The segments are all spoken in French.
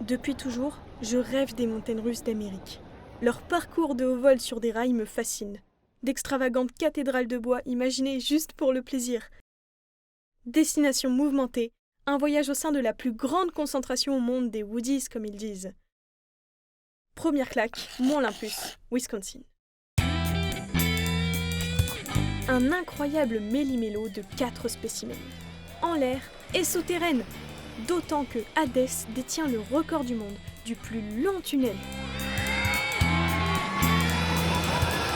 Depuis toujours, je rêve des montagnes russes d'Amérique. Leur parcours de haut vol sur des rails me fascine. D'extravagantes cathédrales de bois imaginées juste pour le plaisir. Destination mouvementée, un voyage au sein de la plus grande concentration au monde des Woodies comme ils disent. Première claque, Mont Olympus, Wisconsin. Un incroyable méli-mélo de 4 spécimens. En l'air et souterraine, d'autant que Hadès détient le record du monde du plus long tunnel.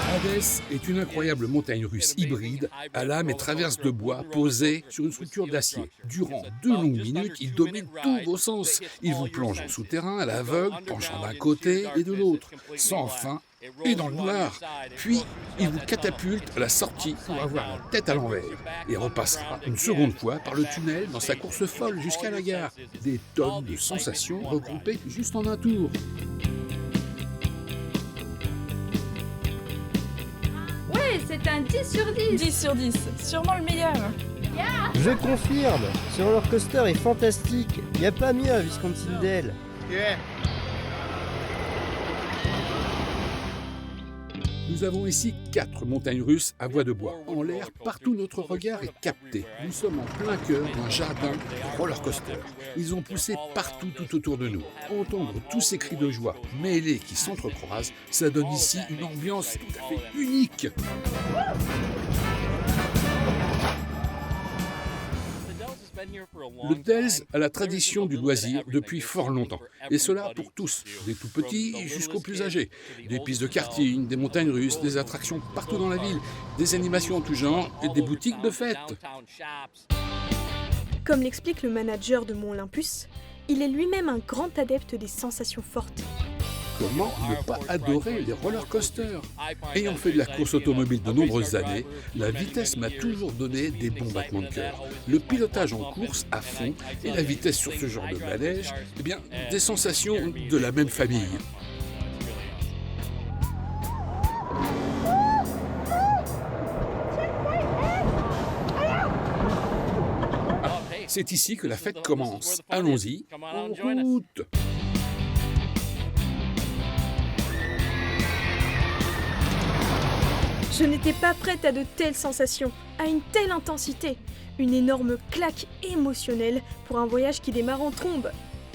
Hadès est une incroyable montagne russe hybride à lame et traverse de bois posée sur une structure d'acier. Durant 2 longues minutes, il domine tous vos sens. Il vous plonge en souterrain à l'aveugle, penchant d'un côté et de l'autre, sans fin et dans le noir. Puis, il vous catapulte à la sortie pour avoir la tête à l'envers et repassera une seconde fois par le tunnel dans sa course folle jusqu'à la gare. Des tonnes de sensations regroupées juste en un tour. C'est un 10 sur 10. 10 sur 10, sûrement le meilleur. Je confirme, ce roller coaster est fantastique. Y a pas mieux à Wisconsin Dells. Nous avons ici 4 montagnes russes à voie de bois. En l'air, partout notre regard est capté. Nous sommes en plein cœur d'un jardin de roller coaster. Ils ont poussé partout tout autour de nous. Entendre tous ces cris de joie mêlés qui s'entrecroisent, ça donne ici une ambiance tout à fait unique. Le Dells a la tradition du loisir depuis fort longtemps, et cela pour tous, des tout petits jusqu'aux plus âgés. Des pistes de karting, des montagnes russes, des attractions partout dans la ville, des animations en tout genre et des boutiques de fêtes. Comme l'explique le manager de Mont Olympus, il est lui-même un grand adepte des sensations fortes. Comment ne pas adorer les roller coasters? Ayant fait de la course automobile de nombreuses années, la vitesse m'a toujours donné des bons battements de cœur. Le pilotage en course à fond et la vitesse sur ce genre de manège, eh bien, des sensations de la même famille. C'est ici que la fête commence. Allons-y, en route! Je n'étais pas prête à de telles sensations, à une telle intensité. Une énorme claque émotionnelle pour un voyage qui démarre en trombe.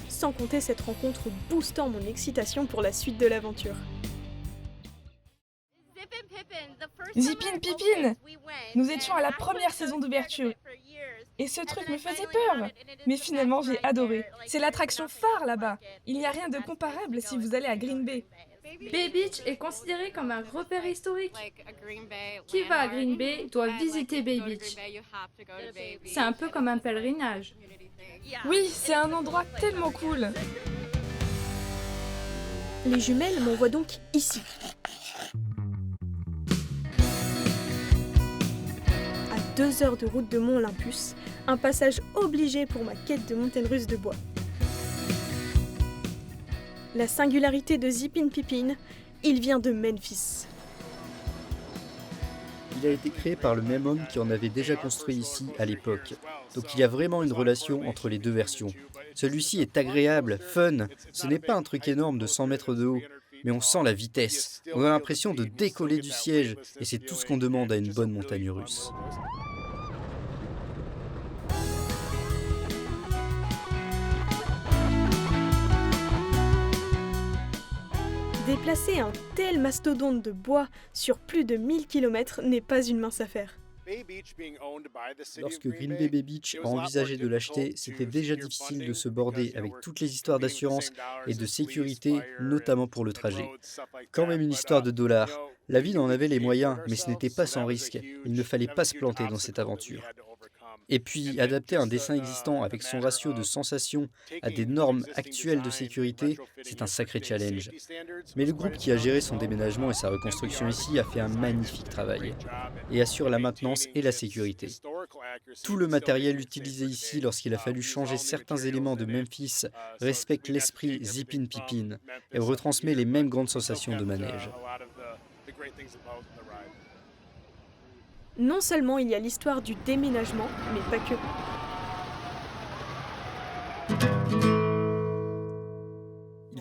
Sans compter cette rencontre boostant mon excitation pour la suite de l'aventure. Zippin Pippin! Nous étions à la première saison d'ouverture. Et ce truc me faisait peur. Mais finalement, j'ai adoré. C'est l'attraction phare là-bas. Il n'y a rien de comparable si vous allez à Green Bay. Bay Beach est considéré comme un repère historique. Qui va à Green Bay doit visiter Bay Beach. C'est un peu comme un pèlerinage. Oui, c'est un endroit tellement cool. Les jumelles m'envoient donc ici. À 2 heures de route de Mont Olympus, un passage obligé pour ma quête de montagne russe de bois. La singularité de Zippin Pippin, il vient de Memphis. Il a été créé par le même homme qui en avait déjà construit ici à l'époque. Donc il y a vraiment une relation entre les deux versions. Celui-ci est agréable, fun. Ce n'est pas un truc énorme de 100 mètres de haut, mais on sent la vitesse. On a l'impression de décoller du siège, et c'est tout ce qu'on demande à une bonne montagne russe. Déplacer un tel mastodonte de bois sur plus de 1000 km n'est pas une mince affaire. Lorsque Green Bay Bay Beach a envisagé de l'acheter, c'était déjà difficile de se border avec toutes les histoires d'assurance et de sécurité, notamment pour le trajet. Quand même une histoire de dollars. La ville en avait les moyens, mais ce n'était pas sans risque. Il ne fallait pas se planter dans cette aventure. Et puis, adapter un dessin existant avec son ratio de sensations à des normes actuelles de sécurité, c'est un sacré challenge. Mais le groupe qui a géré son déménagement et sa reconstruction ici a fait un magnifique travail et assure la maintenance et la sécurité. Tout le matériel utilisé ici lorsqu'il a fallu changer certains éléments de Memphis respecte l'esprit Zippin Pippin et retransmet les mêmes grandes sensations de manège. Non seulement il y a l'histoire du déménagement, mais pas que.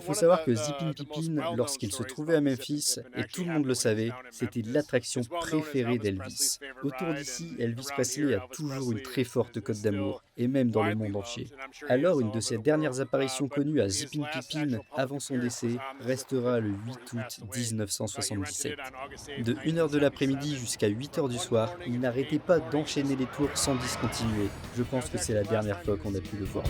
faut savoir que Zippin Pippin, lorsqu'il se trouvait à Memphis, et tout le monde le savait, c'était l'attraction préférée d'Elvis. Autour d'ici, Elvis Presley a toujours une très forte cote d'amour, et même dans le monde entier. Alors, une de ses dernières apparitions connues à Zippin Pippin, avant son décès, restera le 8 août 1977. De 1h de l'après-midi jusqu'à 8h du soir, il n'arrêtait pas d'enchaîner les tours sans discontinuer. Je pense que c'est la dernière fois qu'on a pu le voir.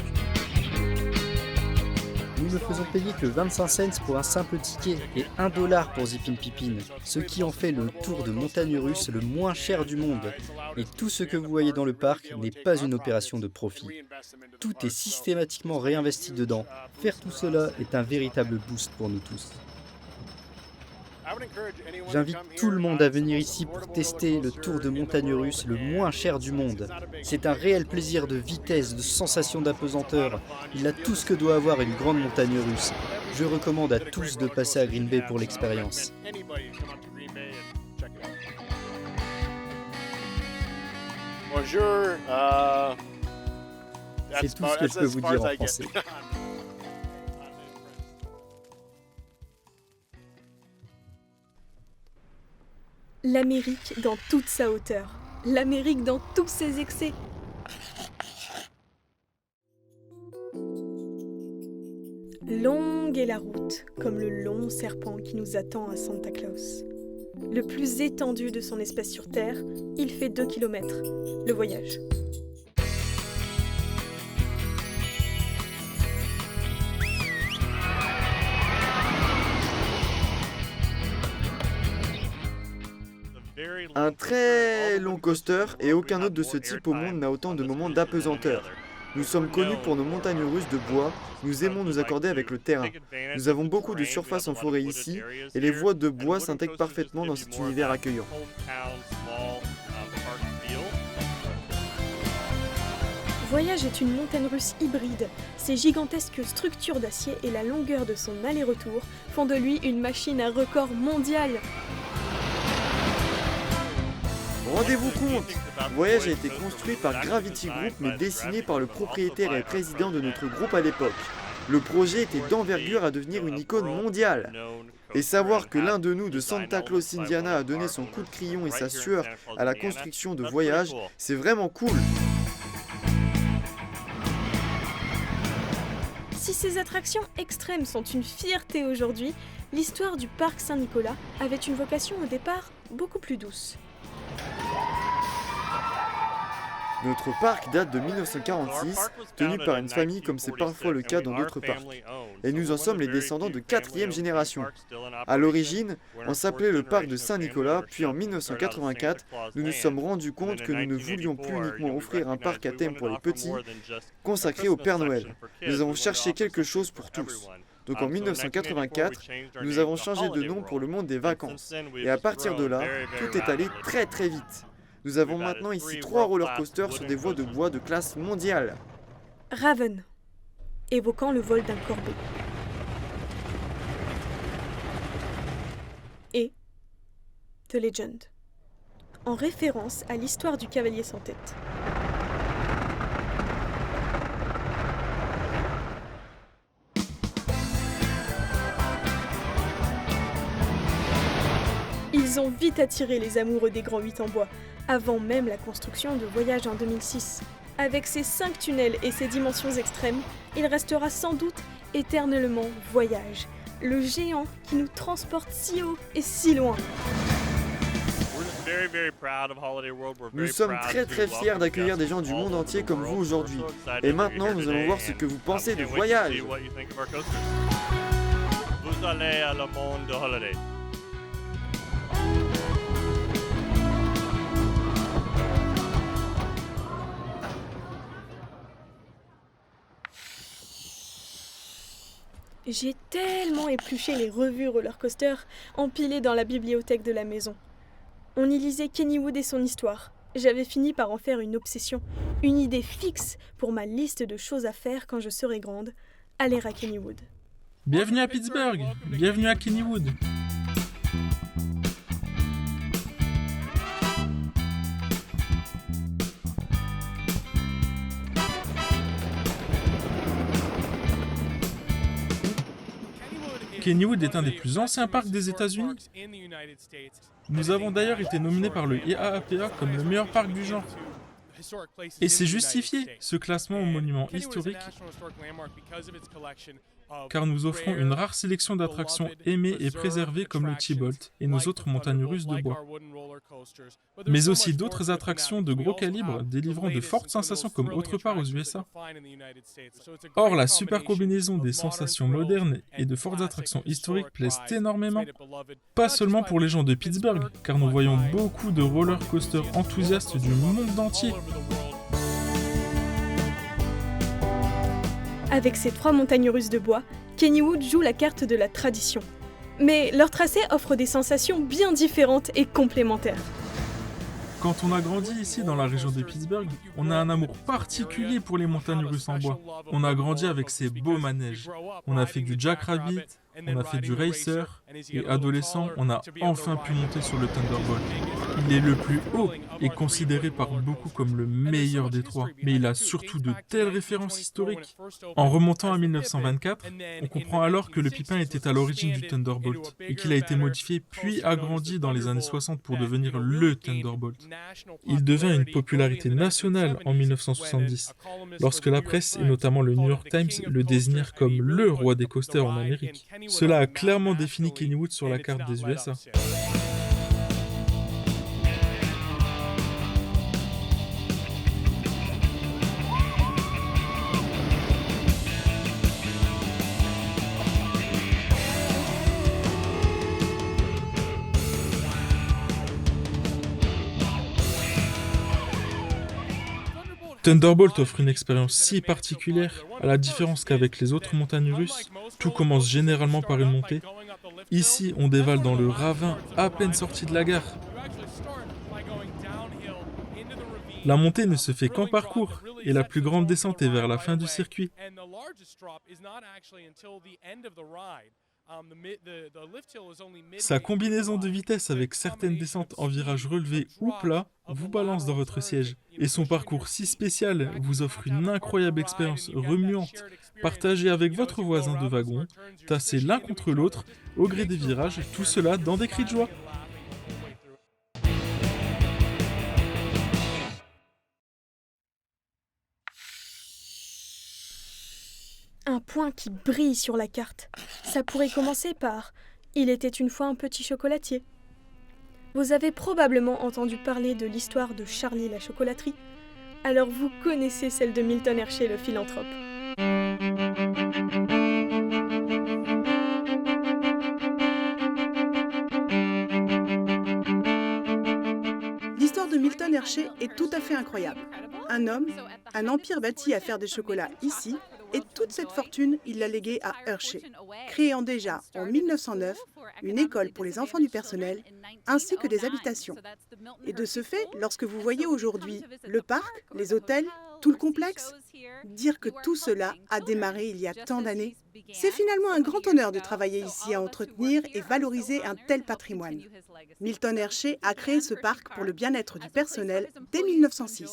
Nous ne faisons payer que 25 cents pour un simple ticket et $1 pour Zippin Pippin, ce qui en fait le tour de montagne russe le moins cher du monde. Et tout ce que vous voyez dans le parc n'est pas une opération de profit. Tout est systématiquement réinvesti dedans. Faire tout cela est un véritable boost pour nous tous. J'invite tout le monde à venir ici pour tester le tour de montagne russe le moins cher du monde. C'est un réel plaisir de vitesse, de sensation d'apesanteur. Il a tout ce que doit avoir une grande montagne russe. Je recommande à tous de passer à Green Bay pour l'expérience. Bonjour. C'est tout ce que je peux vous dire en français. L'Amérique dans toute sa hauteur. L'Amérique dans tous ses excès. Longue est la route, comme le long serpent qui nous attend à Santa Claus. Le plus étendu de son espèce sur Terre, il fait 2 km. Le voyage. Un très long coaster et aucun autre de ce type au monde n'a autant de moments d'apesanteur. Nous sommes connus pour nos montagnes russes de bois, nous aimons nous accorder avec le terrain. Nous avons beaucoup de surface en forêt ici et les voies de bois s'intègrent parfaitement dans cet univers accueillant. Voyage est une montagne russe hybride. Ses gigantesques structures d'acier et la longueur de son aller-retour font de lui une machine à record mondial. Rendez-vous compte, Voyage a été construit par Gravity Group mais dessiné par le propriétaire et président de notre groupe à l'époque. Le projet était d'envergure à devenir une icône mondiale. Et savoir que l'un de nous de Santa Claus, Indiana a donné son coup de crayon et sa sueur à la construction de Voyage, c'est vraiment cool. Si ces attractions extrêmes sont une fierté aujourd'hui, l'histoire du parc Saint-Nicolas avait une vocation au départ beaucoup plus douce. Notre parc date de 1946, tenu par une famille comme c'est parfois le cas dans d'autres parcs. Et nous en sommes les descendants de 4e génération. À l'origine, on s'appelait le parc de Saint-Nicolas, puis en 1984, nous nous sommes rendus compte que nous ne voulions plus uniquement offrir un parc à thème pour les petits, consacré au Père Noël. Nous avons cherché quelque chose pour tous. Donc en 1984, nous avons changé de nom pour le monde des vacances. Et à partir de là, tout est allé très très vite. Nous avons maintenant ici 3 roller coasters sur des voies de bois de classe mondiale. Raven, évoquant le vol d'un corbeau. Et The Legend, en référence à l'histoire du cavalier sans tête. Ils ont vite attiré les amoureux des grands 8 en bois, avant même la construction de Voyage en 2006. Avec ses 5 tunnels et ses dimensions extrêmes, il restera sans doute éternellement Voyage, le géant qui nous transporte si haut et si loin. Nous sommes très très fiers d'accueillir des gens du monde entier comme vous aujourd'hui. Et maintenant, nous allons voir ce que vous pensez de Voyage. Vous allez à le monde de Holiday. J'ai tellement épluché les revues roller coaster empilées dans la bibliothèque de la maison. On y lisait Kennywood et son histoire. J'avais fini par en faire une obsession, une idée fixe pour ma liste de choses à faire quand je serai grande, aller à Kennywood. Bienvenue à Pittsburgh, bienvenue à Kennywood. Kennywood est un des plus anciens parcs des États-Unis. Nous avons d'ailleurs été nominés par le IAAPA comme le meilleur parc du genre. Et c'est justifié, ce classement au monument historique, car nous offrons une rare sélection d'attractions aimées et préservées comme le T-Bolt et nos autres montagnes russes de bois. Mais aussi d'autres attractions de gros calibre délivrant de fortes sensations comme autre part aux USA. Or, la super combinaison des sensations modernes et de fortes attractions historiques plaisent énormément. Pas seulement pour les gens de Pittsburgh, car nous voyons beaucoup de roller coasters enthousiastes du monde entier. Avec ces 3 montagnes russes de bois, Kennywood joue la carte de la tradition. Mais leur tracé offre des sensations bien différentes et complémentaires. Quand on a grandi ici dans la région de Pittsburgh, on a un amour particulier pour les montagnes russes en bois. On a grandi avec ces beaux manèges. On a fait du Jackrabbit, on a fait du Racer, et adolescent, on a enfin pu monter sur le Thunderbolt. Il est le plus haut et considéré par beaucoup comme le meilleur des 3, mais il a surtout de telles références historiques. En remontant à 1924, on comprend alors que le Pippin était à l'origine du Thunderbolt et qu'il a été modifié puis agrandi dans les années 60 pour devenir le Thunderbolt. Il devint une popularité nationale en 1970, lorsque la presse et notamment le New York Times le désignèrent comme le roi des coasters en Amérique. Cela a clairement défini Kennywood sur la carte des USA. Thunderbolt offre une expérience si particulière, à la différence qu'avec les autres montagnes russes, tout commence généralement par une montée. Ici, on dévale dans le ravin à peine sorti de la gare. La montée ne se fait qu'en parcours, et la plus grande descente est vers la fin du circuit. Sa combinaison de vitesse avec certaines descentes en virage relevé ou plat vous balance dans votre siège. Et son parcours si spécial vous offre une incroyable expérience remuante, partagée avec votre voisin de wagon, tassés l'un contre l'autre, au gré des virages, tout cela dans des cris de joie. Un point qui brille sur la carte. Ça pourrait commencer par « Il était une fois un petit chocolatier ». Vous avez probablement entendu parler de l'histoire de Charlie la chocolaterie. Alors vous connaissez celle de Milton Hershey le philanthrope. L'histoire de Milton Hershey est tout à fait incroyable. Un homme, un empire bâti à faire des chocolats ici, et toute cette fortune, il l'a léguée à Hershey, créant déjà en 1909 une école pour les enfants du personnel, ainsi que des habitations. Et de ce fait, lorsque vous voyez aujourd'hui le parc, les hôtels, tout le complexe, dire que tout cela a démarré il y a tant d'années, c'est finalement un grand honneur de travailler ici à entretenir et valoriser un tel patrimoine. Milton Hershey a créé ce parc pour le bien-être du personnel dès 1906.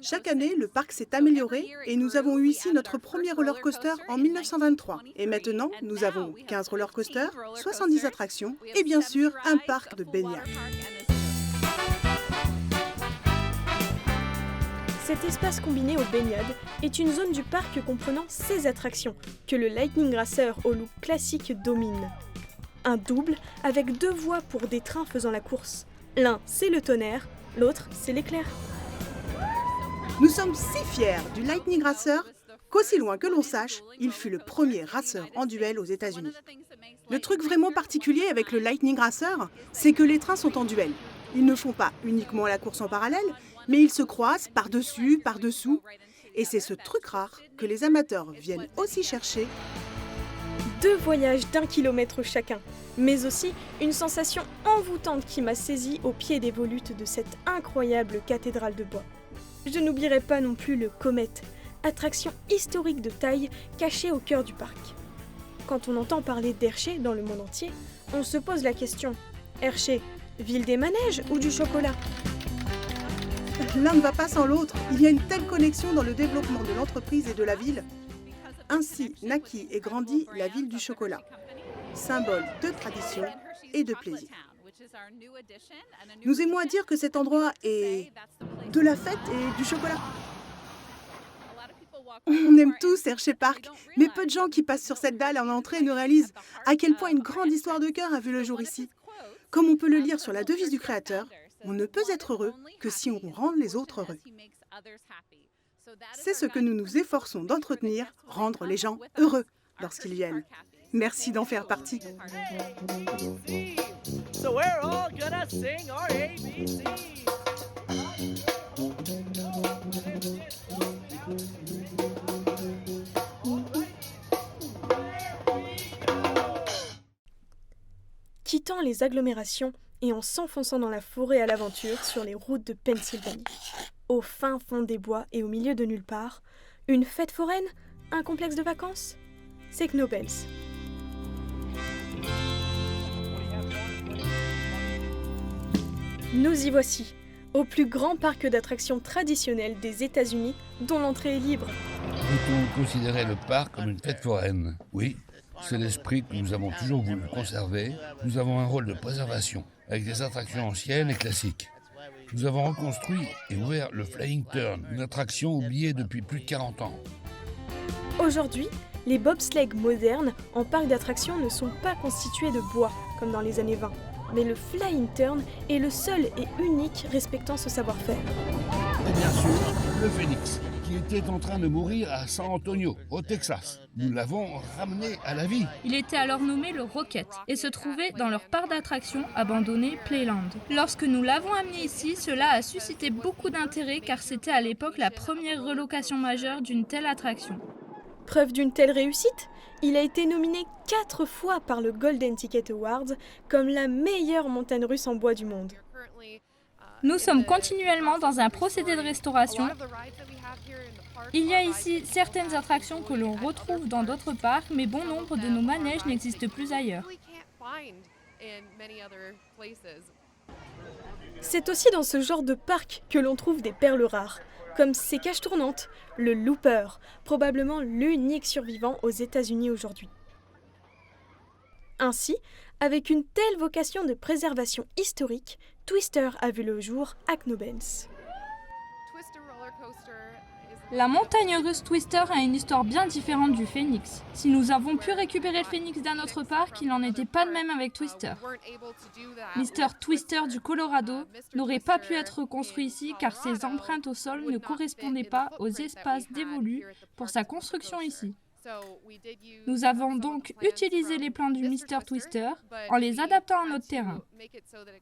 Chaque année, le parc s'est amélioré et nous avons eu ici notre premier roller coaster en 1923. Et maintenant, nous avons 15 roller coasters, 70 attractions et bien sûr un parc de baignade. Cet espace combiné aux baignades est une zone du parc comprenant 16 attractions que le Lightning Racer au look classique domine. Un double avec 2 voies pour des trains faisant la course. L'un, c'est le tonnerre, l'autre, c'est l'éclair. Nous sommes si fiers du Lightning Racer qu'aussi loin que l'on sache, il fut le premier racer en duel aux États-Unis. Le truc vraiment particulier avec le Lightning Racer, c'est que les trains sont en duel. Ils ne font pas uniquement la course en parallèle, mais ils se croisent par-dessus, par-dessous. Et c'est ce truc rare que les amateurs viennent aussi chercher. 2 voyages d'1 kilomètre chacun, mais aussi une sensation envoûtante qui m'a saisie au pied des volutes de cette incroyable cathédrale de bois. Je n'oublierai pas non plus le Comet, attraction historique de taille cachée au cœur du parc. Quand on entend parler d'Hershey dans le monde entier, on se pose la question, Hershey, ville des manèges ou du chocolat ? L'un ne va pas sans l'autre. Il y a une telle connexion dans le développement de l'entreprise et de la ville. Ainsi naquit et grandit la ville du chocolat. symbole de tradition et de plaisir. Nous aimons à dire que cet endroit est de la fête et du chocolat. On aime tous Hershey Park, mais peu de gens qui passent sur cette dalle en entrée ne réalisent à quel point une grande histoire de cœur a vu le jour ici. Comme on peut le lire sur la devise du créateur, on ne peut être heureux que si on rend les autres heureux. C'est ce que nous nous efforçons d'entretenir, rendre les gens heureux lorsqu'ils viennent. Merci d'en faire partie. So we're all gonna sing our ABC. Quittant les agglomérations et en s'enfonçant dans la forêt à l'aventure sur les routes de Pennsylvanie. Au fin fond des bois et au milieu de nulle part, une fête foraine, un complexe de vacances, c'est Knobels. Nous y voici, au plus grand parc d'attractions traditionnel des États-Unis, dont l'entrée est libre. Peut-on considérer le parc comme une fête foraine? Oui, c'est l'esprit que nous avons toujours voulu conserver. Nous avons un rôle de préservation, avec des attractions anciennes et classiques. Nous avons reconstruit et ouvert le Flying Turn, une attraction oubliée depuis plus de 40 ans. Aujourd'hui, les bobsleighs modernes en parc d'attractions ne sont pas constitués de bois, comme dans les années 20. Mais le Flying Turn est le seul et unique respectant ce savoir-faire. Et bien sûr, le Phoenix, qui était en train de mourir à San Antonio, au Texas. Nous l'avons ramené à la vie. Il était alors nommé le Rocket et se trouvait dans leur parc d'attractions abandonné Playland. Lorsque nous l'avons amené ici, cela a suscité beaucoup d'intérêt car c'était à l'époque la première relocation majeure d'une telle attraction. Preuve d'une telle réussite, il a été nominé 4 fois par le Golden Ticket Awards comme la meilleure montagne russe en bois du monde. Nous sommes continuellement dans un procédé de restauration. Il y a ici certaines attractions que l'on retrouve dans d'autres parcs, mais bon nombre de nos manèges n'existent plus ailleurs. C'est aussi dans ce genre de parc que l'on trouve des perles rares, comme ces cages tournantes, le Looper, probablement l'unique survivant aux États-Unis aujourd'hui. Ainsi, avec une telle vocation de préservation historique, Twister a vu le jour à Knobels. La montagne russe Twister a une histoire bien différente du Phoenix. Si nous avons pu récupérer le Phoenix d'un autre parc, il n'en était pas de même avec Twister. Mr. Twister du Colorado n'aurait pas pu être construit ici car ses empreintes au sol ne correspondaient pas aux espaces dévolus pour sa construction ici. Nous avons donc utilisé les plans du Mr. Twister en les adaptant à notre terrain.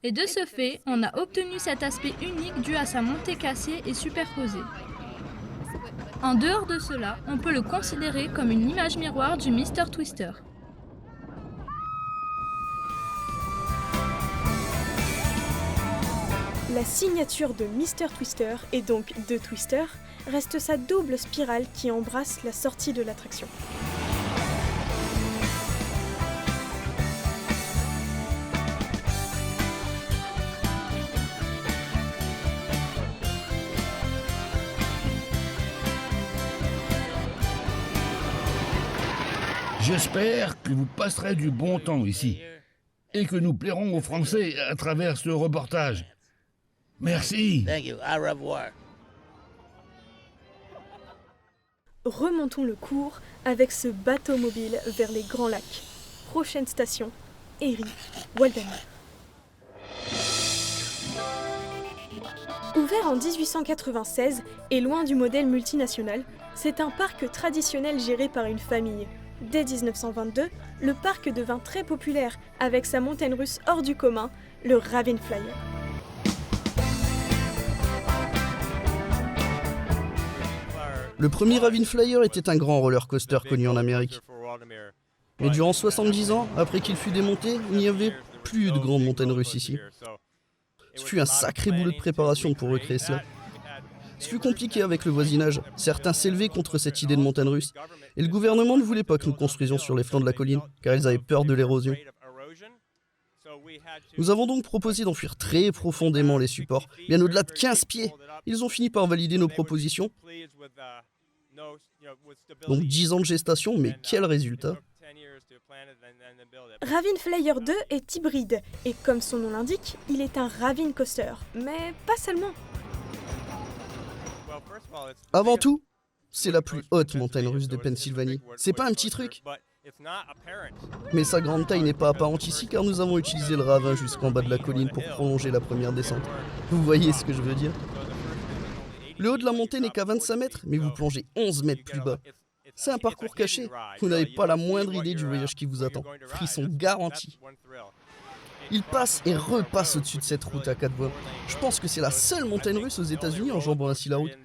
Et de ce fait, on a obtenu cet aspect unique dû à sa montée cassée et superposée. En dehors de cela, on peut le considérer comme une image miroir du Mr. Twister. La signature de Mr. Twister, et donc de Twister, reste sa double spirale qui embrasse la sortie de l'attraction. J'espère que vous passerez du bon temps ici et que nous plairons aux Français à travers ce reportage. Merci. Thank you. Au revoir. Remontons le cours avec ce bateau mobile vers les Grands Lacs. Prochaine station, Erie, Walden. Ouvert en 1896 et loin du modèle multinational, c'est un parc traditionnel géré par une famille. Dès 1922, le parc devint très populaire avec sa montagne russe hors du commun, le Ravin Flyer. Le premier Ravin Flyer était un grand roller coaster connu en Amérique. Mais durant 70 ans, après qu'il fut démonté, il n'y avait plus de grandes montagnes russes ici. Ce fut un sacré boulot de préparation pour recréer cela. Ce fut compliqué avec le voisinage. Certains s'élevaient contre cette idée de montagne russe. Et le gouvernement ne voulait pas que nous construisions sur les flancs de la colline, car ils avaient peur de l'érosion. Nous avons donc proposé d'enfouir très profondément les supports, bien au-delà de 15 pieds. Ils ont fini par valider nos propositions. Donc 10 ans de gestation, mais quel résultat! Ravine Flyer 2 est hybride, et comme son nom l'indique, il est un Ravine Coaster. Mais pas seulement. Avant tout, c'est la plus haute montagne russe de Pennsylvanie. C'est pas un petit truc. Mais sa grande taille n'est pas apparente ici car nous avons utilisé le ravin jusqu'en bas de la colline pour prolonger la première descente. Vous voyez ce que je veux dire? Le haut de la montée n'est qu'à 25 mètres, mais vous plongez 11 mètres plus bas. C'est un parcours caché. Vous n'avez pas la moindre idée du voyage qui vous attend. Frisson garanti. Il passe et repasse au-dessus de cette route à 4 voies. Je pense que c'est la seule montagne russe aux États-Unis enjambant ainsi la route.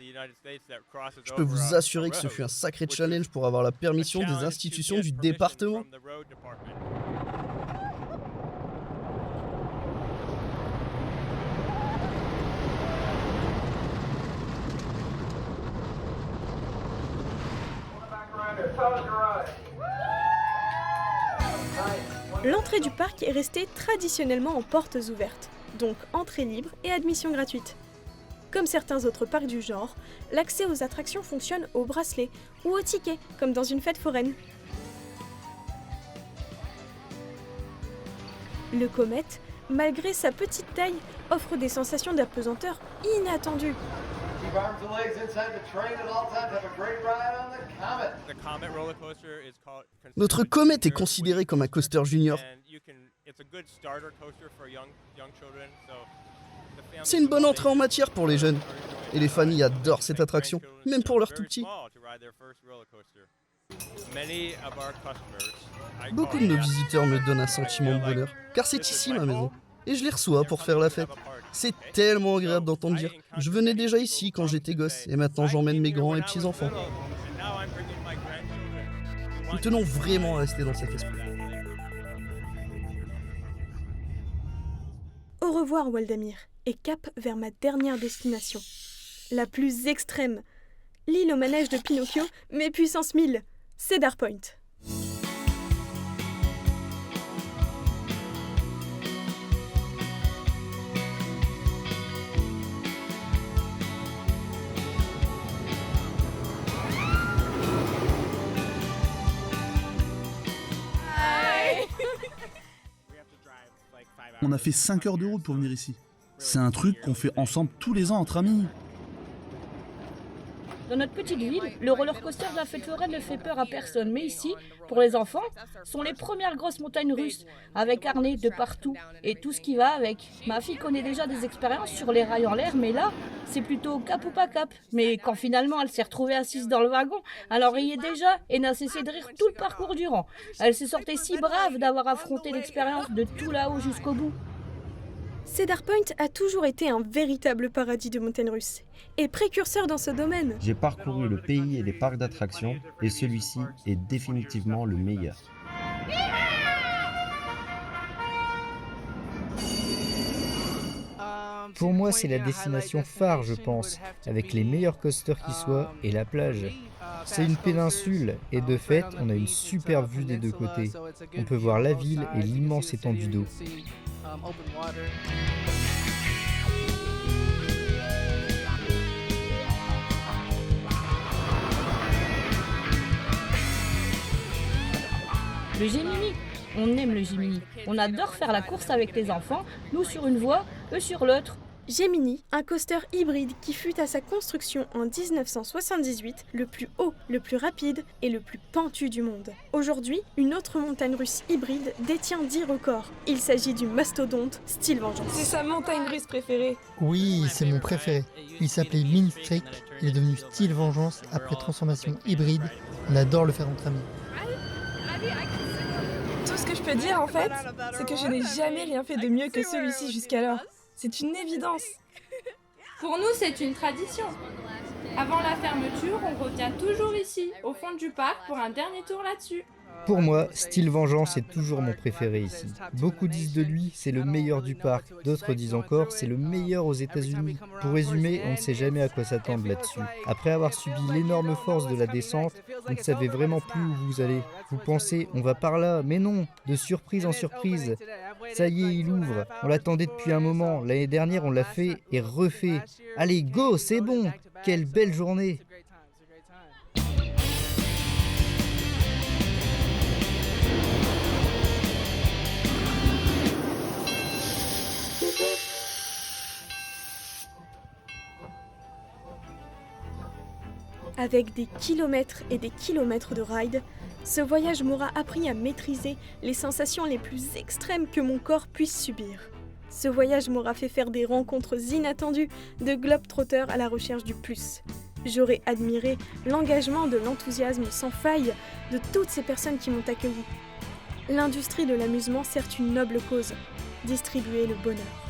Je peux vous assurer que ce fut un sacré challenge pour avoir la permission des institutions du département. L'entrée du parc est restée traditionnellement en portes ouvertes, donc entrée libre et admission gratuite. Comme certains autres parcs du genre, l'accès aux attractions fonctionne au bracelet ou au ticket, comme dans une fête foraine. Le Comet, malgré sa petite taille, offre des sensations d'apesanteur inattendues. Notre Comet est considéré comme un coaster junior. C'est une bonne entrée en matière pour les jeunes. Et les familles adorent cette attraction, même pour leurs tout-petits. Beaucoup de nos visiteurs me donnent un sentiment de bonheur, car c'est ici ma maison. Et je les reçois pour faire la fête. C'est tellement agréable d'entendre dire « Je venais déjà ici quand j'étais gosse, et maintenant j'emmène mes grands et petits-enfants. » Nous tenons vraiment à rester dans cet esprit. Au revoir Waldamir, et cap vers ma dernière destination. La plus extrême. L'île au manège de Pinocchio, mais puissance 1000. Cedar Point. On a fait 5 heures de route pour venir ici. C'est un truc qu'on fait ensemble tous les ans entre amis. Dans notre petite ville, le roller coaster de la fête foraine ne fait peur à personne. Mais ici, pour les enfants, sont les premières grosses montagnes russes, avec harnais de partout et tout ce qui va avec. Ma fille connaît déjà des expériences sur les rails en l'air, mais là, c'est plutôt cap ou pas cap. Mais quand finalement elle s'est retrouvée assise dans le wagon, elle en riait déjà et n'a cessé de rire tout le parcours durant. Elle se sentait si brave d'avoir affronté l'expérience de tout là-haut jusqu'au bout. Cedar Point a toujours été un véritable paradis de montagnes russes et précurseur dans ce domaine. J'ai parcouru le pays et les parcs d'attractions et celui-ci est définitivement le meilleur. Pour moi, c'est la destination phare, je pense, avec les meilleurs coasters qui soient et la plage. C'est une péninsule et de fait, on a une superbe vue des deux côtés. On peut voir la ville et l'immense étendue d'eau. Le Gemini, on aime le Gemini. On adore faire la course avec les enfants, nous sur une voie, eux sur l'autre. Gemini, un coaster hybride qui fut à sa construction en 1978 le plus haut, le plus rapide et le plus pentu du monde. Aujourd'hui, une autre montagne russe hybride détient 10 records. Il s'agit du mastodonte Steel Vengeance. C'est sa montagne russe préférée. Oui, c'est mon préféré. Il s'appelait Mean Streak, il est devenu Steel Vengeance après transformation hybride. On adore le faire entre amis. Tout ce que je peux dire en fait, c'est que je n'ai jamais rien fait de mieux que celui-ci jusqu'alors. C'est une évidence. Pour nous, c'est une tradition. Avant la fermeture, on revient toujours ici, au fond du parc, pour un dernier tour là-dessus. Pour moi, Steel Vengeance est toujours mon préféré ici. Beaucoup disent de lui, c'est le meilleur du parc. D'autres disent encore, c'est le meilleur aux États-Unis. Pour résumer, on ne sait jamais à quoi s'attendre là-dessus. Après avoir subi l'énorme force de la descente, vous ne savez vraiment plus où vous allez. Vous pensez, on va par là, mais non, de surprise en surprise. Ça y est, il ouvre. On l'attendait depuis un moment. L'année dernière, on l'a fait et refait. Allez, go, c'est bon. Quelle belle journée. Avec des kilomètres et des kilomètres de ride, ce voyage m'aura appris à maîtriser les sensations les plus extrêmes que mon corps puisse subir. Ce voyage m'aura fait faire des rencontres inattendues de globetrotters à la recherche du plus. J'aurai admiré l'engagement de l'enthousiasme sans faille de toutes ces personnes qui m'ont accueilli. L'industrie de l'amusement sert une noble cause, distribuer le bonheur.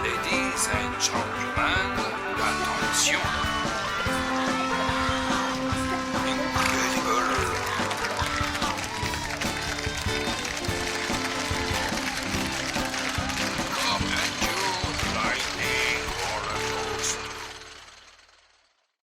Ladies and gentlemen,